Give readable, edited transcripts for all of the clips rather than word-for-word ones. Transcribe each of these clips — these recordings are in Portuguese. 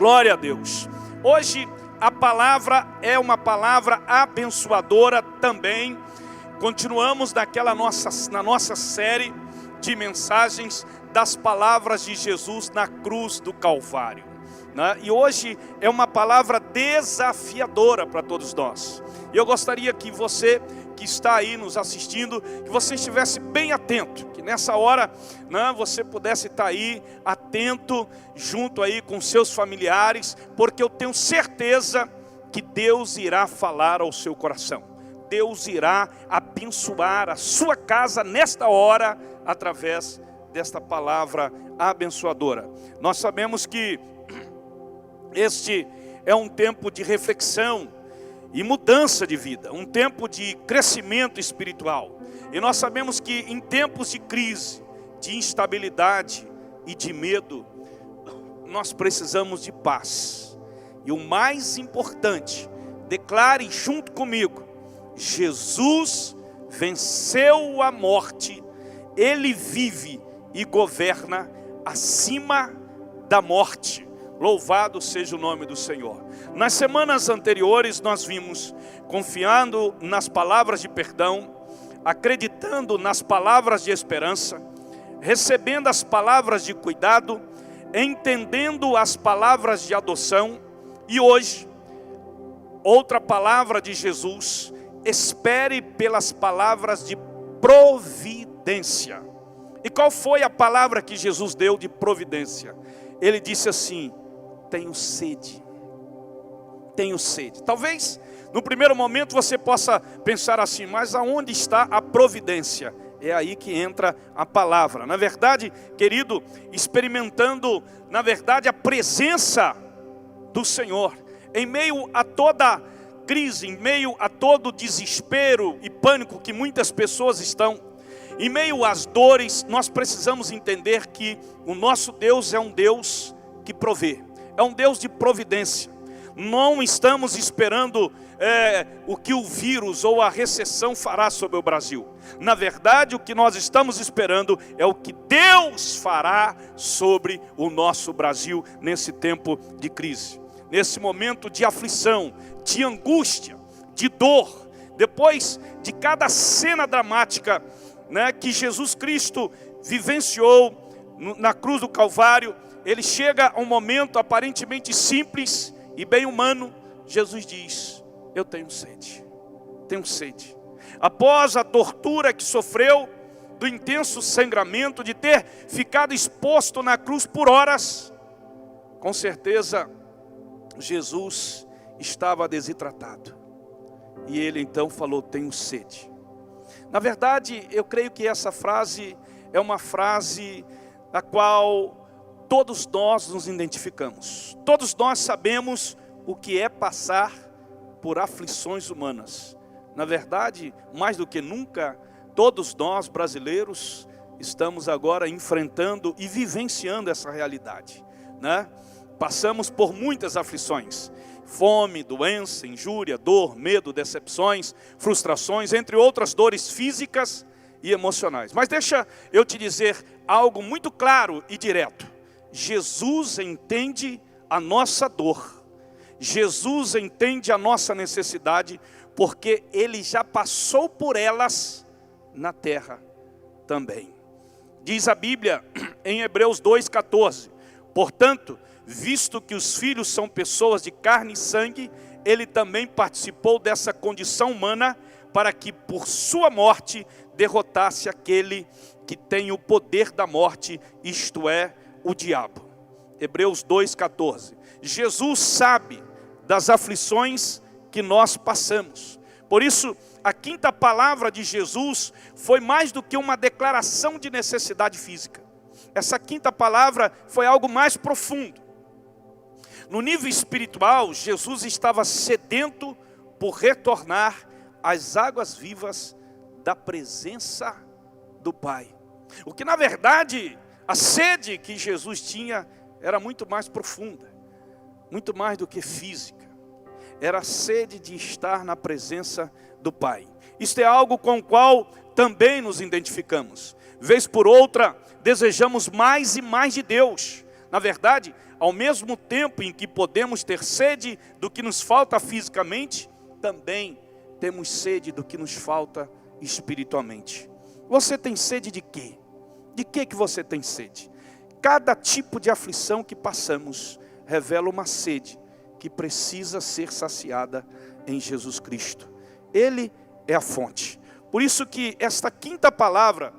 Glória a Deus. Hoje a palavra é uma palavra abençoadora também. Continuamos na nossa série de mensagens das palavras de Jesus na cruz do Calvário, né? E hoje é uma palavra desafiadora para todos nós. E eu gostaria que você que está aí nos assistindo, que você estivesse bem atento, que nessa hora, né, você pudesse estar aí atento, junto aí com seus familiares, porque eu tenho certeza que Deus irá falar ao seu coração. Deus irá abençoar a sua casa nesta hora, através desta palavra abençoadora. Nós sabemos que este é um tempo de reflexão e mudança de vida, um tempo de crescimento espiritual. E nós sabemos que em tempos de crise, de instabilidade e de medo, nós precisamos de paz. E o mais importante, declare junto comigo: Jesus venceu a morte, Ele vive e governa acima da morte. Louvado seja o nome do Senhor. Nas semanas anteriores nós vimos confiando nas palavras de perdão, acreditando nas palavras de esperança, recebendo as palavras de cuidado, entendendo as palavras de adoção. E hoje, outra palavra de Jesus: espere pelas palavras de providência. E qual foi a palavra que Jesus deu de providência? Ele disse assim: tenho sede. Tenho sede. Talvez no primeiro momento você possa pensar assim: mas aonde está a providência? É aí que entra a palavra. Na verdade, querido, experimentando, na verdade, a presença do Senhor, em meio a toda crise, em meio a todo desespero e pânico que muitas pessoas estão, em meio às dores, nós precisamos entender que o nosso Deus é um Deus que provê, é um Deus de providência. Não estamos esperando o que o vírus ou a recessão fará sobre o Brasil. Na verdade, o que nós estamos esperando é o que Deus fará sobre o nosso Brasil nesse tempo de crise, nesse momento de aflição, de angústia, de dor. Depois de cada cena dramática, né, que Jesus Cristo vivenciou na cruz do Calvário, ele chega a um momento aparentemente simples e bem humano. Jesus diz: eu tenho sede, tenho sede. Após a tortura que sofreu, do intenso sangramento, de ter ficado exposto na cruz por horas, com certeza Jesus estava desidratado. E ele então falou: tenho sede. Na verdade, eu creio que essa frase é uma frase a qual todos nós nos identificamos. Todos nós sabemos o que é passar por aflições humanas. Na verdade, mais do que nunca, todos nós brasileiros estamos agora enfrentando e vivenciando essa realidade, né? Passamos por muitas aflições: fome, doença, injúria, dor, medo, decepções, frustrações, entre outras dores físicas e emocionais. Mas deixa eu te dizer algo muito claro e direto: Jesus entende a nossa dor, Jesus entende a nossa necessidade, porque Ele já passou por elas na terra também. Diz a Bíblia em Hebreus 2,14: portanto, visto que os filhos são pessoas de carne e sangue, Ele também participou dessa condição humana, para que por sua morte derrotasse aquele que tem o poder da morte, isto é, o diabo. Hebreus 2,14. Jesus sabe das aflições que nós passamos. Por isso, a quinta palavra de Jesus foi mais do que uma declaração de necessidade física. Essa quinta palavra foi algo mais profundo. No nível espiritual, Jesus estava sedento por retornar às águas vivas da presença do Pai. O que na verdade, a sede que Jesus tinha era muito mais profunda, muito mais do que física. Era a sede de estar na presença do Pai. Isto é algo com o qual também nos identificamos. Vez por outra, desejamos mais e mais de Deus. Na verdade, ao mesmo tempo em que podemos ter sede do que nos falta fisicamente, também temos sede do que nos falta espiritualmente. Você tem sede de quê? De que você tem sede? Cada tipo de aflição que passamos revela uma sede que precisa ser saciada em Jesus Cristo. Ele é a fonte. Por isso que esta quinta palavra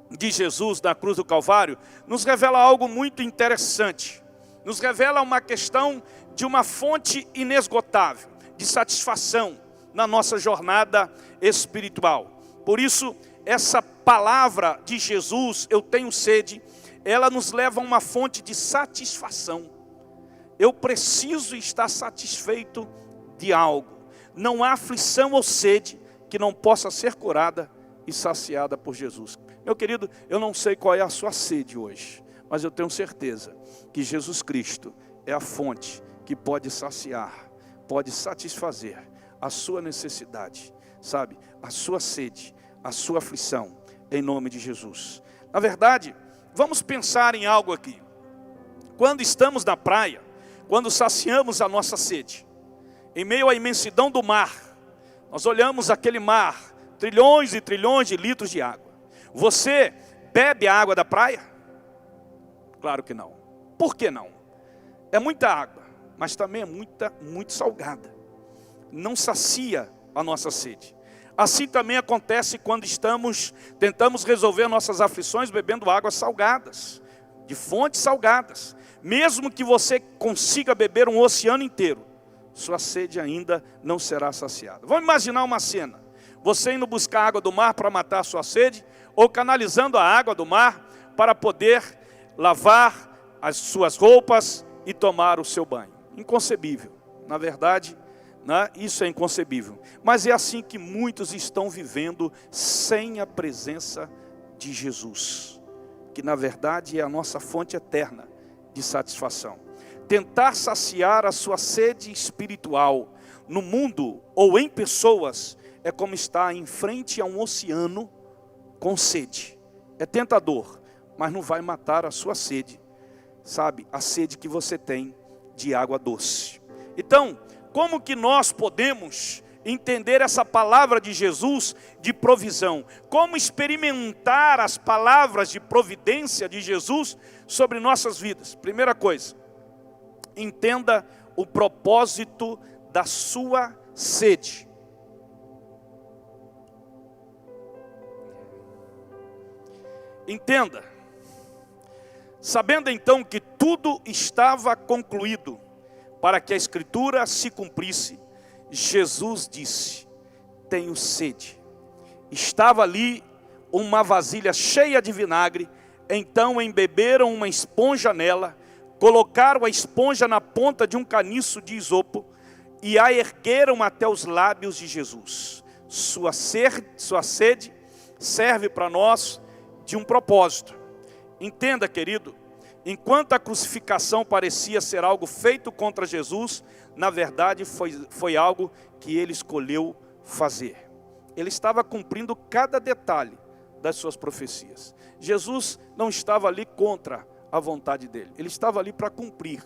de Jesus na cruz do Calvário nos revela algo muito interessante. Nos revela uma questão de uma fonte inesgotável, de satisfação na nossa jornada espiritual. Por isso, essa palavra de Jesus, eu tenho sede, ela nos leva a uma fonte de satisfação. Eu preciso estar satisfeito de algo. Não há aflição ou sede que não possa ser curada e saciada por Jesus. Meu querido, eu não sei qual é a sua sede hoje, mas eu tenho certeza que Jesus Cristo é a fonte que pode saciar, pode satisfazer a sua necessidade, sabe? A sua sede, a sua aflição, em nome de Jesus. Na verdade, vamos pensar em algo aqui. Quando estamos na praia, quando saciamos a nossa sede, em meio à imensidão do mar, nós olhamos aquele mar, trilhões e trilhões de litros de água. Você bebe a água da praia? Claro que não. Por que não? É muita água, mas também é muito salgada. Não sacia a nossa sede. Assim também acontece quando tentamos resolver nossas aflições bebendo águas salgadas, de fontes salgadas. Mesmo que você consiga beber um oceano inteiro, sua sede ainda não será saciada. Vamos imaginar uma cena. Você indo buscar água do mar para matar a sua sede, ou canalizando a água do mar para poder lavar as suas roupas e tomar o seu banho. Inconcebível. Na verdade, né, isso é inconcebível. Mas é assim que muitos estão vivendo sem a presença de Jesus, que na verdade é a nossa fonte eterna de satisfação. Tentar saciar a sua sede espiritual no mundo ou em pessoas é como estar em frente a um oceano com sede. É tentador, mas não vai matar a sua sede, sabe? A sede que você tem de água doce. Então, como que nós podemos entender essa palavra de Jesus de provisão? Como experimentar as palavras de providência de Jesus sobre nossas vidas? Primeira coisa, entenda o propósito da sua sede. Entenda. Sabendo então que tudo estava concluído para que a Escritura se cumprisse, Jesus disse: tenho sede. Estava ali uma vasilha cheia de vinagre, então embeberam uma esponja nela, colocaram a esponja na ponta de um caniço de isopo e a ergueram até os lábios de Jesus. Sua sede serve para nós de um propósito. Entenda, querido, enquanto a crucificação parecia ser algo feito contra Jesus, na verdade foi algo que ele escolheu fazer. Ele estava cumprindo cada detalhe das suas profecias. Jesus não estava ali contra a vontade dele, ele estava ali para cumprir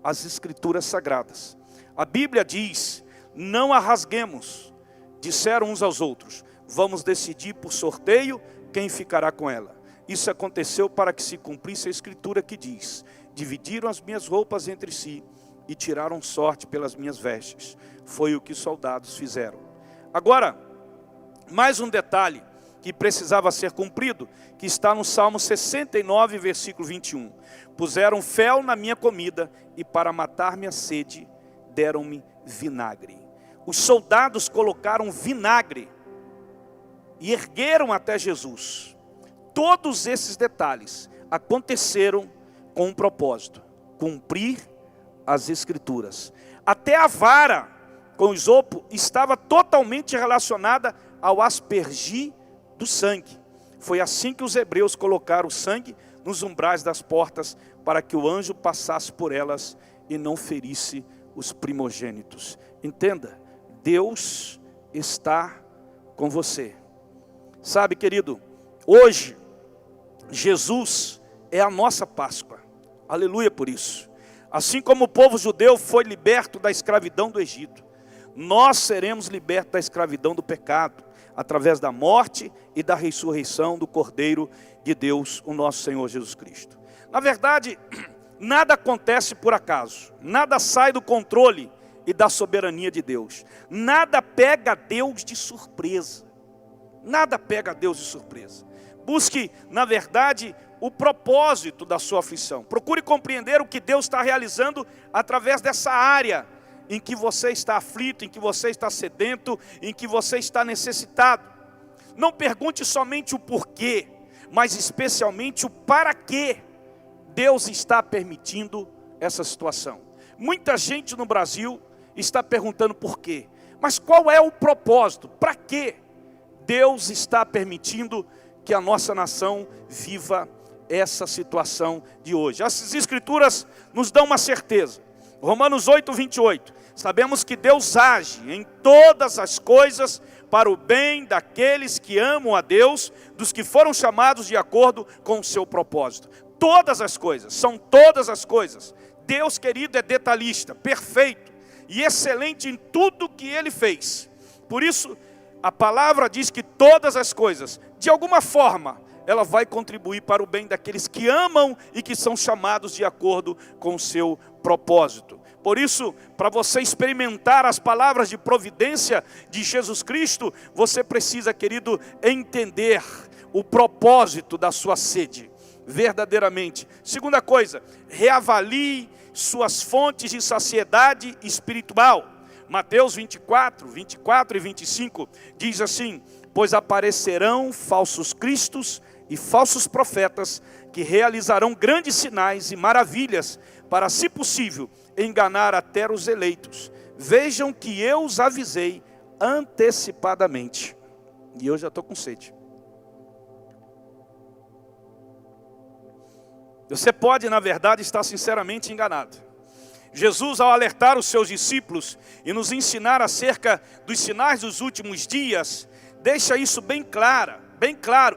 as Escrituras sagradas. A Bíblia diz: não a rasguemos, disseram uns aos outros, vamos decidir por sorteio quem ficará com ela. Isso aconteceu para que se cumprisse a Escritura que diz: dividiram as minhas roupas entre si e tiraram sorte pelas minhas vestes. Foi o que os soldados fizeram. Agora, mais um detalhe que precisava ser cumprido, que está no Salmo 69, versículo 21. Puseram fel na minha comida e para matar minha sede deram-me vinagre. Os soldados colocaram vinagre e ergueram até Jesus. Todos esses detalhes aconteceram com um propósito: cumprir as Escrituras. Até a vara com isopo estava totalmente relacionada ao aspergir do sangue. Foi assim que os hebreus colocaram o sangue nos umbrais das portas, para que o anjo passasse por elas e não ferisse os primogênitos. Entenda, Deus está com você. Sabe, querido, hoje Jesus é a nossa Páscoa. Aleluia por isso. Assim como o povo judeu foi liberto da escravidão do Egito, nós seremos libertos da escravidão do pecado, através da morte e da ressurreição do Cordeiro de Deus, o nosso Senhor Jesus Cristo. Na verdade, nada acontece por acaso, nada sai do controle e da soberania de Deus, nada pega Deus de surpresa, nada pega Deus de surpresa. Busque, na verdade, o propósito da sua aflição, procure compreender o que Deus está realizando através dessa área em que você está aflito, em que você está sedento, em que você está necessitado. Não pergunte somente o porquê, mas especialmente o para quê Deus está permitindo essa situação. Muita gente no Brasil está perguntando por quê, mas qual é o propósito? Para que Deus está permitindo que a nossa nação viva essa situação de hoje? As Escrituras nos dão uma certeza. Romanos 8, 28. Sabemos que Deus age em todas as coisas para o bem daqueles que amam a Deus, dos que foram chamados de acordo com o seu propósito. Todas as coisas, são todas as coisas. Deus, querido, é detalhista, perfeito e excelente em tudo que Ele fez. Por isso, a palavra diz que todas as coisas, de alguma forma, ela vai contribuir para o bem daqueles que amam e que são chamados de acordo com o seu propósito. Por isso, para você experimentar as palavras de providência de Jesus Cristo, você precisa, querido, entender o propósito da sua sede, verdadeiramente. Segunda coisa, reavalie suas fontes de saciedade espiritual. Mateus 24 e 25 diz assim: pois aparecerão falsos cristos e falsos profetas, que realizarão grandes sinais e maravilhas, para, se possível, enganar até os eleitos. Vejam que eu os avisei antecipadamente. E eu já estou com sede. Você pode, na verdade, estar sinceramente enganado. Jesus, ao alertar os seus discípulos e nos ensinar acerca dos sinais dos últimos dias, deixa isso bem claro,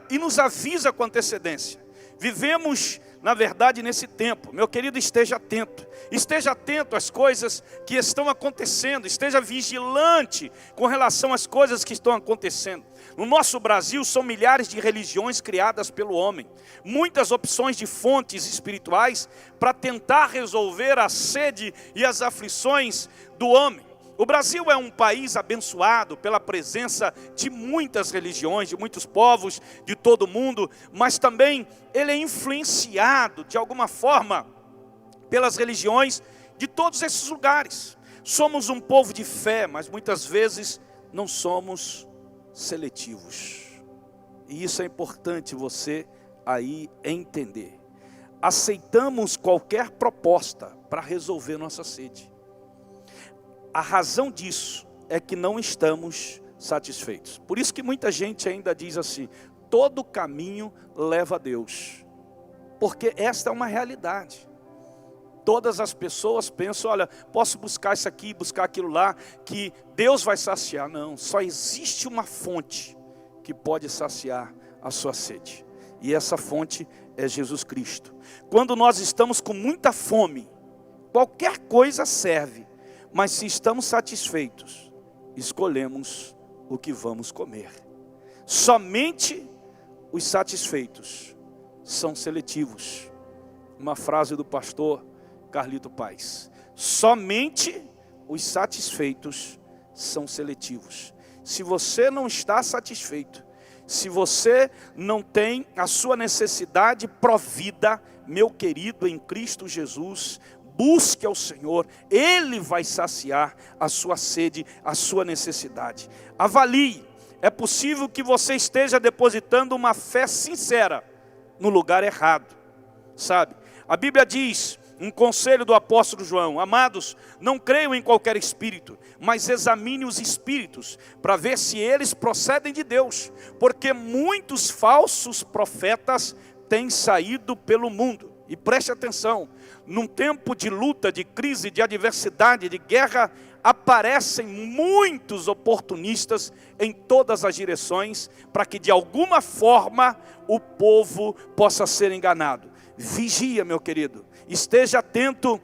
e nos avisa com antecedência. Vivemos, na verdade, nesse tempo. Meu querido, esteja atento às coisas que estão acontecendo, esteja vigilante com relação às coisas que estão acontecendo. No nosso Brasil, são milhares de religiões criadas pelo homem, muitas opções de fontes espirituais para tentar resolver a sede e as aflições do homem. O Brasil é um país abençoado pela presença de muitas religiões, de muitos povos de todo o mundo, mas também ele é influenciado de alguma forma pelas religiões de todos esses lugares. Somos um povo de fé, mas muitas vezes não somos seletivos. E isso é importante você aí entender. Aceitamos qualquer proposta para resolver nossa sede. A razão disso é que não estamos satisfeitos. Por isso que muita gente ainda diz assim: todo caminho leva a Deus. Porque esta é uma realidade. Todas as pessoas pensam: olha, posso buscar isso aqui, buscar aquilo lá, que Deus vai saciar. Não, só existe uma fonte que pode saciar a sua sede. E essa fonte é Jesus Cristo. Quando nós estamos com muita fome, qualquer coisa serve. Mas se estamos satisfeitos, escolhemos o que vamos comer. Somente os satisfeitos são seletivos. Uma frase do pastor Carlito Paes. Somente os satisfeitos são seletivos. Se você não está satisfeito, se você não tem a sua necessidade provida, meu querido, em Cristo Jesus, busque ao Senhor, Ele vai saciar a sua sede, a sua necessidade. Avalie, é possível que você esteja depositando uma fé sincera no lugar errado, sabe? A Bíblia diz, um conselho do apóstolo João: amados, não creiam em qualquer espírito, mas examine os espíritos, para ver se eles procedem de Deus, porque muitos falsos profetas têm saído pelo mundo. E preste atenção, num tempo de luta, de crise, de adversidade, de guerra, aparecem muitos oportunistas em todas as direções, para que de alguma forma o povo possa ser enganado. Vigia, meu querido, Esteja atento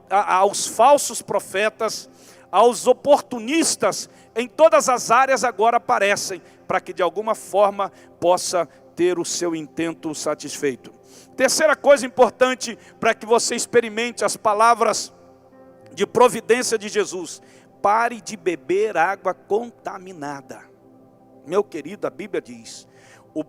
aos falsos profetas, aos oportunistas, em todas as áreas agora aparecem, para que de alguma forma possa ter o seu intento satisfeito. Terceira coisa importante para que você experimente as palavras de providência de Jesus: pare de beber água contaminada. Meu querido, a Bíblia diz: o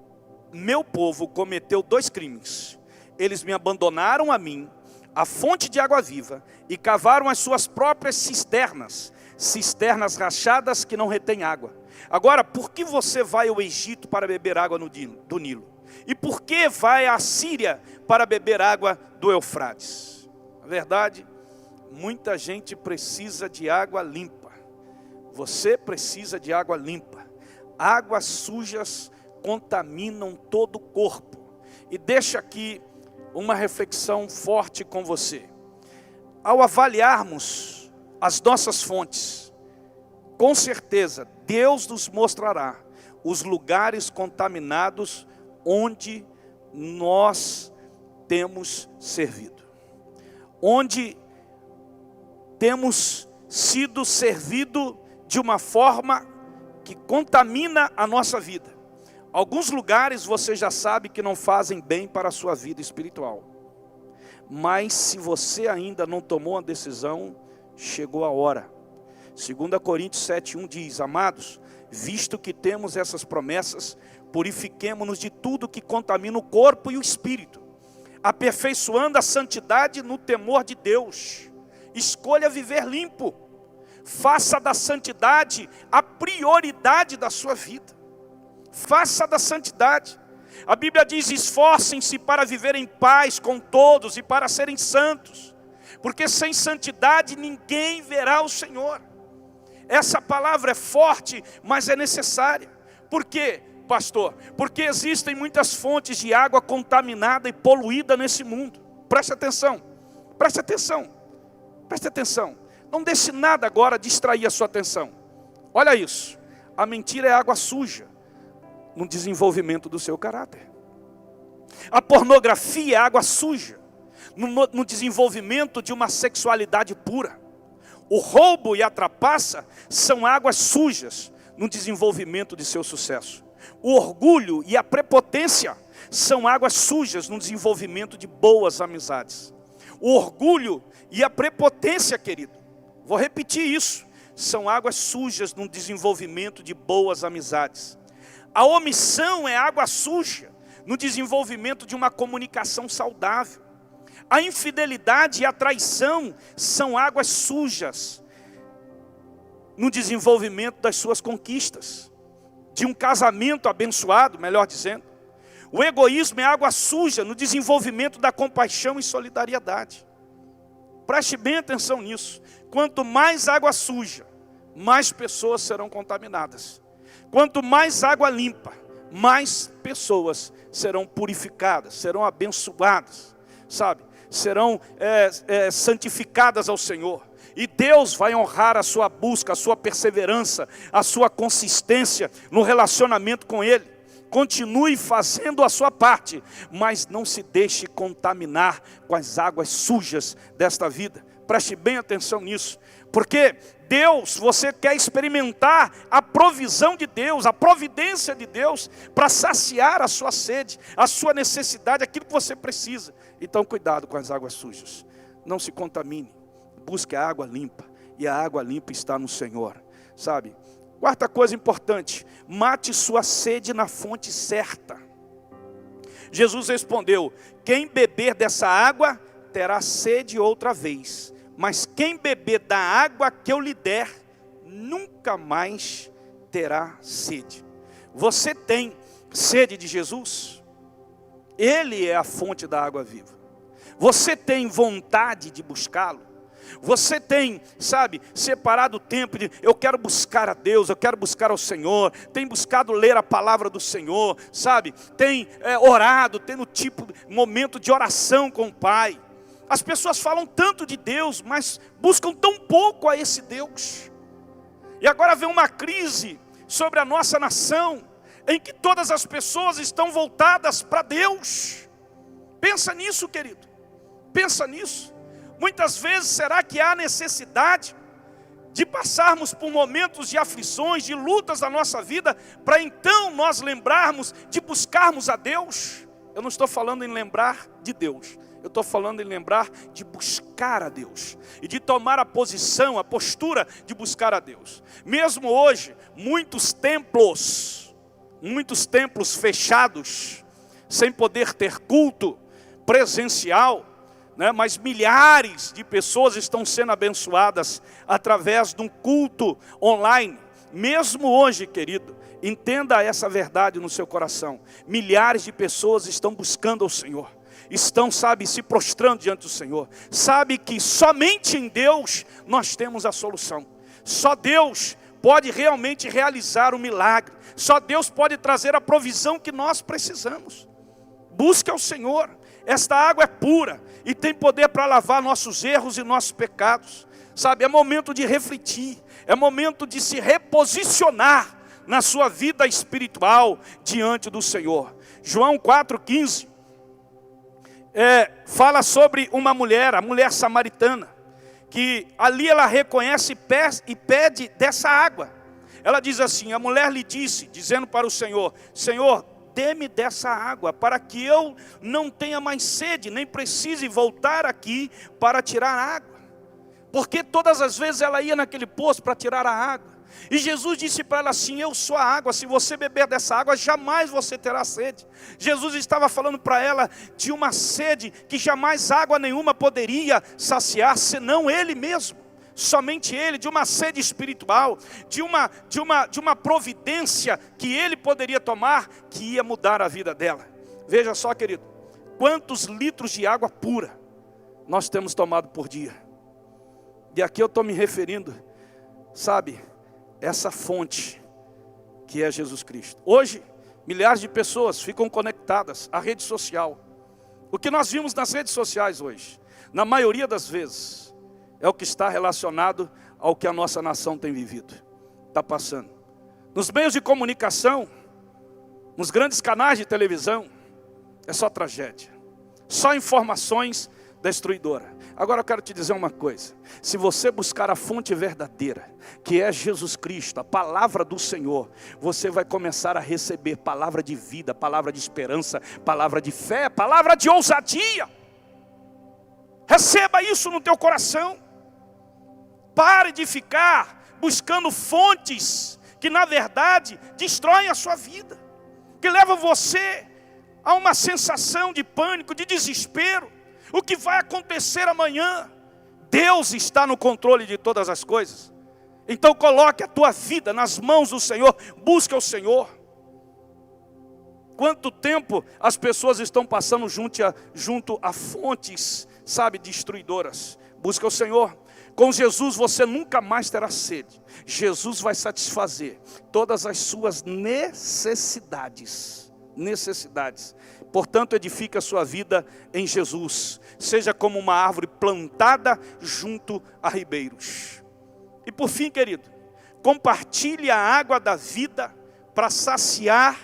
meu povo cometeu 2 crimes. Eles me abandonaram a mim, a fonte de água viva, e cavaram as suas próprias cisternas, cisternas rachadas que não retêm água. Agora, por que você vai ao Egito para beber água do Nilo? E por que vai à Síria para beber água do Eufrates? Na verdade, muita gente precisa de água limpa. Você precisa de água limpa. Águas sujas contaminam todo o corpo. E deixa aqui uma reflexão forte com você. Ao avaliarmos as nossas fontes, com certeza Deus nos mostrará os lugares contaminados onde nós temos servido, onde temos sido servido de uma forma que contamina a nossa vida. Alguns lugares você já sabe que não fazem bem para a sua vida espiritual. Mas se você ainda não tomou uma decisão, chegou a hora. 2 Coríntios 7:1 diz: amados, visto que temos essas promessas, purifiquemo-nos de tudo que contamina o corpo e o espírito, aperfeiçoando a santidade no temor de Deus. Escolha viver limpo. Faça da santidade a prioridade da sua vida. Faça da santidade. A Bíblia diz: esforcem-se para viver em paz com todos e para serem santos, porque sem santidade ninguém verá o Senhor. Essa palavra é forte, mas é necessária. Por quê, pastor? Porque existem muitas fontes de água contaminada e poluída nesse mundo. Preste atenção, preste atenção, preste atenção. Não deixe nada agora distrair a sua atenção. Olha isso: a mentira é água suja no desenvolvimento do seu caráter. A pornografia é água suja no desenvolvimento de uma sexualidade pura. O roubo e a trapaça são águas sujas no desenvolvimento de seu sucesso. O orgulho e a prepotência são águas sujas no desenvolvimento de boas amizades. O orgulho e a prepotência, querido, vou repetir isso, são águas sujas no desenvolvimento de boas amizades. A omissão é água suja no desenvolvimento de uma comunicação saudável. A infidelidade e a traição são águas sujas no desenvolvimento das suas conquistas, de um casamento abençoado, melhor dizendo. O egoísmo é água suja no desenvolvimento da compaixão e solidariedade. Preste bem atenção nisso. Quanto mais água suja, mais pessoas serão contaminadas. Quanto mais água limpa, mais pessoas serão purificadas, serão abençoadas, sabe? Serão santificadas ao Senhor. E Deus vai honrar a sua busca, a sua perseverança, a sua consistência no relacionamento com Ele. Continue fazendo a sua parte, mas não se deixe contaminar com as águas sujas desta vida. Preste bem atenção nisso, porque Deus, você quer experimentar a provisão de Deus, a providência de Deus, para saciar a sua sede, a sua necessidade, aquilo que você precisa. Então cuidado com as águas sujas, não se contamine, busque a água limpa, e a água limpa está no Senhor, sabe? Quarta coisa importante: mate sua sede na fonte certa. Jesus respondeu: quem beber dessa água terá sede outra vez, mas quem beber da água que eu lhe der, nunca mais terá sede. Você tem sede de Jesus? Ele é a fonte da água viva. Você tem vontade de buscá-lo? Você tem, sabe, separado o tempo de eu quero buscar a Deus, eu quero buscar ao Senhor, tem buscado ler a palavra do Senhor, sabe, tem orado, tem momento de oração com o Pai. As pessoas falam tanto de Deus, mas buscam tão pouco a esse Deus. E agora vem uma crise sobre a nossa nação, em que todas as pessoas estão voltadas para Deus. Pensa nisso, querido. Pensa nisso. Muitas vezes, será que há necessidade de passarmos por momentos de aflições, de lutas da nossa vida, para então nós lembrarmos de buscarmos a Deus? Eu não estou falando em lembrar de Deus, eu estou falando em lembrar de buscar a Deus e de tomar a posição, a postura de buscar a Deus. Mesmo hoje, muitos templos fechados, sem poder ter culto presencial, né? Mas milhares de pessoas estão sendo abençoadas através de um culto online. Mesmo hoje, querido, entenda essa verdade no seu coração. Milhares de pessoas estão buscando ao Senhor. Estão, se prostrando diante do Senhor. Sabe que somente em Deus nós temos a solução. Só Deus pode realmente realizar o milagre. Só Deus pode trazer a provisão que nós precisamos. Busque ao Senhor. Esta água é pura e tem poder para lavar nossos erros e nossos pecados. É momento de refletir. É momento de se reposicionar na sua vida espiritual diante do Senhor. João 4,15 fala sobre uma mulher, a mulher samaritana, que ali ela reconhece e pede dessa água. Ela diz assim, a mulher lhe disse, dizendo para o Senhor, Senhor, dê-me dessa água, para que eu não tenha mais sede, nem precise voltar aqui para tirar água. Porque todas as vezes ela ia naquele poço para tirar a água. E Jesus disse para ela assim, eu sou a água, se você beber dessa água, jamais você terá sede. Jesus estava falando para ela de uma sede que jamais água nenhuma poderia saciar, senão Ele mesmo. Somente Ele, de uma sede espiritual, de uma providência que Ele poderia tomar, que ia mudar a vida dela. Veja só, querido, quantos litros de água pura nós temos tomado por dia. E aqui eu estou me referindo, essa fonte que é Jesus Cristo. Hoje, milhares de pessoas ficam conectadas à rede social. O que nós vimos nas redes sociais hoje, na maioria das vezes, é o que está relacionado ao que a nossa nação tem vivido, está passando. Nos meios de comunicação, nos grandes canais de televisão, é só tragédia, só informações destruidoras. Agora eu quero te dizer uma coisa, se você buscar a fonte verdadeira, que é Jesus Cristo, a palavra do Senhor, você vai começar a receber palavra de vida, palavra de esperança, palavra de fé, palavra de ousadia. Receba isso no teu coração. Pare de ficar buscando fontes que na verdade destroem a sua vida, que levam você a uma sensação de pânico, de desespero. O que vai acontecer amanhã? Deus está no controle de todas as coisas. Então coloque a tua vida nas mãos do Senhor, busque ao Senhor. Quanto tempo as pessoas estão passando junto a fontes, destruidoras? Busque ao Senhor. Com Jesus você nunca mais terá sede. Jesus vai satisfazer todas as suas necessidades. Portanto, edifique a sua vida em Jesus. Seja como uma árvore plantada junto a ribeiros. E por fim, querido, compartilhe a água da vida para saciar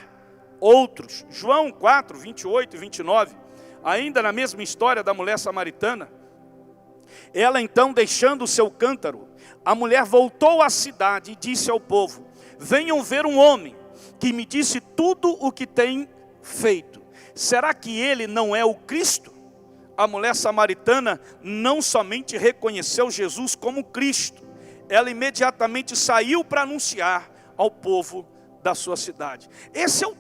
outros. João 4, 28 e 29, ainda na mesma história da mulher samaritana. Ela então, deixando o seu cântaro, a mulher voltou à cidade e disse ao povo, venham ver um homem que me disse tudo o que tem feito. Será que ele não é o Cristo? A mulher samaritana não somente reconheceu Jesus como Cristo, ela imediatamente saiu para anunciar ao povo da sua cidade. Esse é o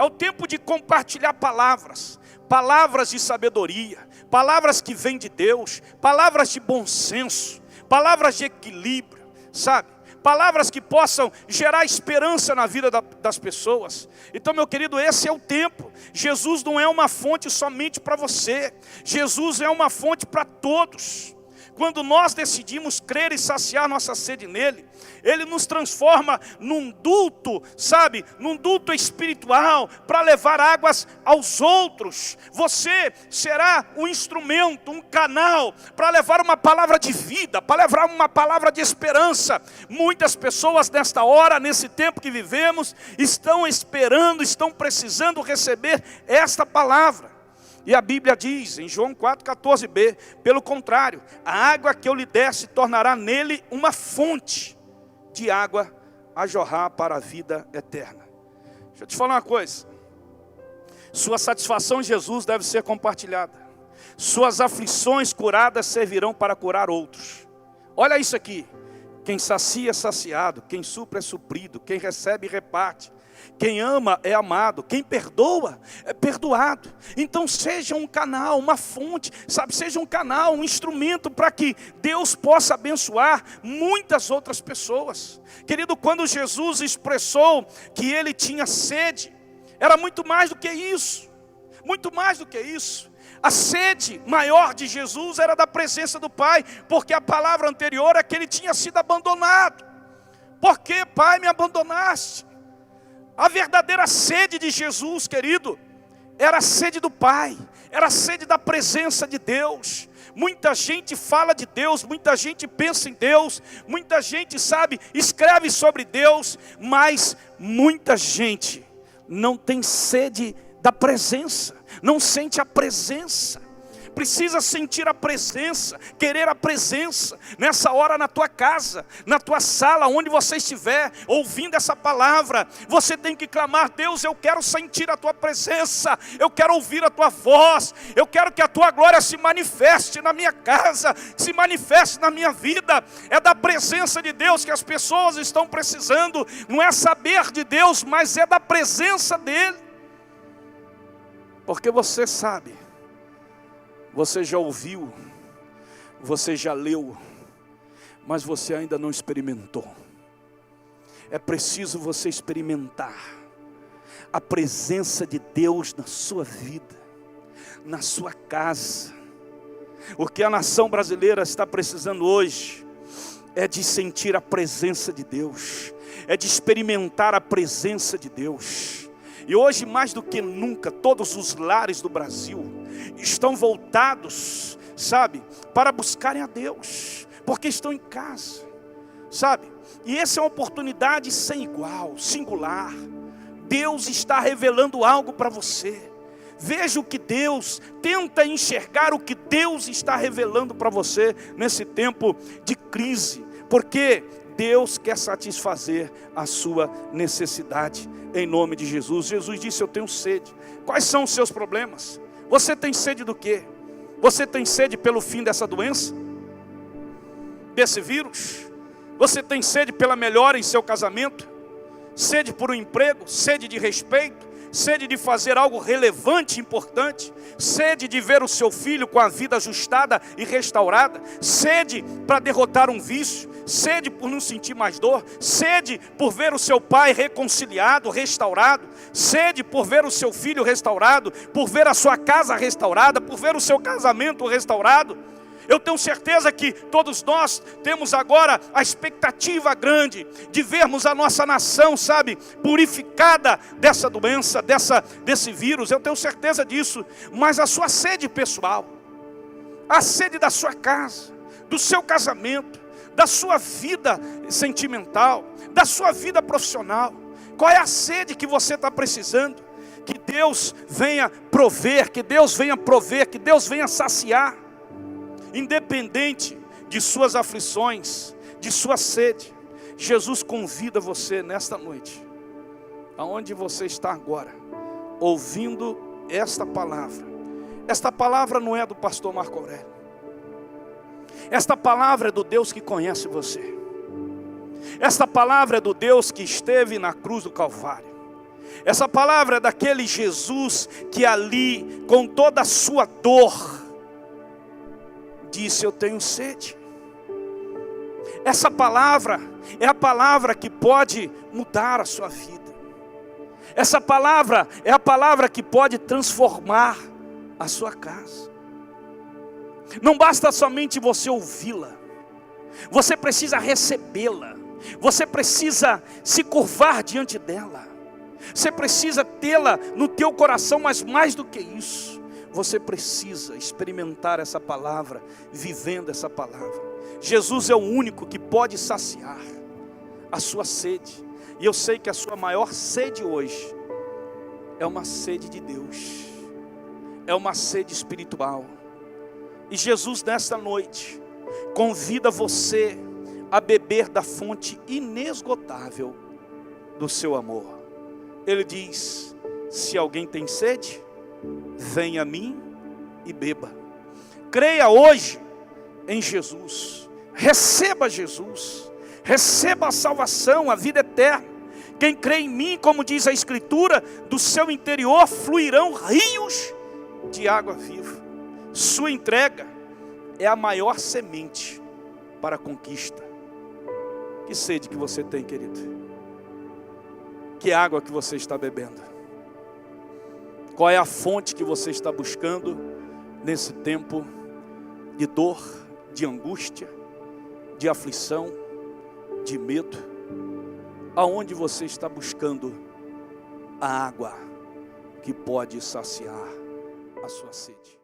tempo de compartilhar palavras de sabedoria, palavras que vêm de Deus, palavras de bom senso, palavras de equilíbrio, palavras que possam gerar esperança na vida das pessoas. Então, meu querido, esse é o tempo. Jesus não é uma fonte somente para você, Jesus é uma fonte para todos. Quando nós decidimos crer e saciar nossa sede nele, ele nos transforma num duto, num duto espiritual para levar águas aos outros. Você será um instrumento, um canal para levar uma palavra de vida, para levar uma palavra de esperança. Muitas pessoas nesta hora, nesse tempo que vivemos, estão esperando, estão precisando receber esta palavra. E a Bíblia diz, em João 4,14b, pelo contrário, a água que eu lhe der se tornará nele uma fonte de água a jorrar para a vida eterna. Deixa eu te falar uma coisa. Sua satisfação em Jesus deve ser compartilhada. Suas aflições curadas servirão para curar outros. Olha isso aqui. Quem sacia é saciado, quem supre é suprido, quem recebe reparte. Quem ama é amado, quem perdoa é perdoado. Então seja um canal, uma fonte, sabe? Seja um canal, um instrumento para que Deus possa abençoar muitas outras pessoas. Querido, quando Jesus expressou que ele tinha sede, era muito mais do que isso. Muito mais do que isso. A sede maior de Jesus era da presença do Pai, porque a palavra anterior é que ele tinha sido abandonado. Por que, Pai, me abandonaste? A verdadeira sede de Jesus, querido, era a sede do Pai, era a sede da presença de Deus. Muita gente fala de Deus, muita gente pensa em Deus, muita gente, sabe, escreve sobre Deus, mas muita gente não tem sede da presença, não sente a presença. Precisa sentir a presença, querer a presença, nessa hora na tua casa, na tua sala, onde você estiver, ouvindo essa palavra, você tem que clamar: Deus, eu quero sentir a tua presença, eu quero ouvir a tua voz, eu quero que a tua glória se manifeste na minha casa, se manifeste na minha vida. É da presença de Deus que as pessoas estão precisando, não é saber de Deus, mas é da presença dEle, porque você sabe, você já ouviu, você já leu, mas você ainda não experimentou. É preciso você experimentar a presença de Deus na sua vida, na sua casa. O que a nação brasileira está precisando hoje é de sentir a presença de Deus, é de experimentar a presença de Deus. E hoje, mais do que nunca, todos os lares do Brasil estão voltados, sabe, para buscarem a Deus, porque estão em casa, sabe? E essa é uma oportunidade sem igual, singular. Deus está revelando algo para você. Veja o que Deus, tenta enxergar o que Deus está revelando para você nesse tempo de crise, porque Deus quer satisfazer a sua necessidade, em nome de Jesus. Jesus disse: eu tenho sede. Quais são os seus problemas? Você tem sede do quê? Você tem sede pelo fim dessa doença? Desse vírus? Você tem sede pela melhora em seu casamento? Sede por um emprego? Sede de respeito? Sede de fazer algo relevante, importante? Sede de ver o seu filho com a vida ajustada e restaurada? Sede para derrotar um vício? Sede por não sentir mais dor? Sede por ver o seu pai reconciliado, restaurado? Sede por ver o seu filho restaurado? Por ver a sua casa restaurada? Por ver o seu casamento restaurado? Eu tenho certeza que todos nós temos agora a expectativa grande de vermos a nossa nação, sabe, purificada dessa doença, desse vírus. Eu tenho certeza disso. Mas a sua sede pessoal, a sede da sua casa, do seu casamento, da sua vida sentimental, da sua vida profissional, qual é a sede que você está precisando? Que Deus venha prover, que Deus venha prover, que Deus venha saciar. Independente de suas aflições, de sua sede, Jesus convida você nesta noite, aonde você está agora, ouvindo esta palavra. Esta palavra não é do pastor Marco Aurélio. Esta palavra é do Deus que conhece você. Esta palavra é do Deus que esteve na cruz do Calvário. Essa palavra é daquele Jesus que ali, com toda a sua dor, disse: eu tenho sede. Essa palavra é a palavra que pode mudar a sua vida. Essa palavra é a palavra que pode transformar a sua casa. Não basta somente você ouvi-la, você precisa recebê-la, você precisa se curvar diante dela, você precisa tê-la no teu coração, mas mais do que isso, você precisa experimentar essa palavra, vivendo essa palavra. Jesus é o único que pode saciar a sua sede. E eu sei que a sua maior sede hoje é uma sede de Deus. é uma sede espiritual. E Jesus nesta noite convida você a beber da fonte inesgotável do seu amor. Ele diz: se alguém tem sede, venha a mim e beba. Creia hoje em Jesus, receba Jesus, receba a salvação, a vida eterna. Quem crê em mim, como diz a Escritura, do seu interior fluirão rios de água viva. Sua entrega é a maior semente para a conquista. Que sede que você tem, querido? Que água que você está bebendo? Qual é a fonte que você está buscando nesse tempo de dor, de angústia, de aflição, de medo? Aonde você está buscando a água que pode saciar a sua sede?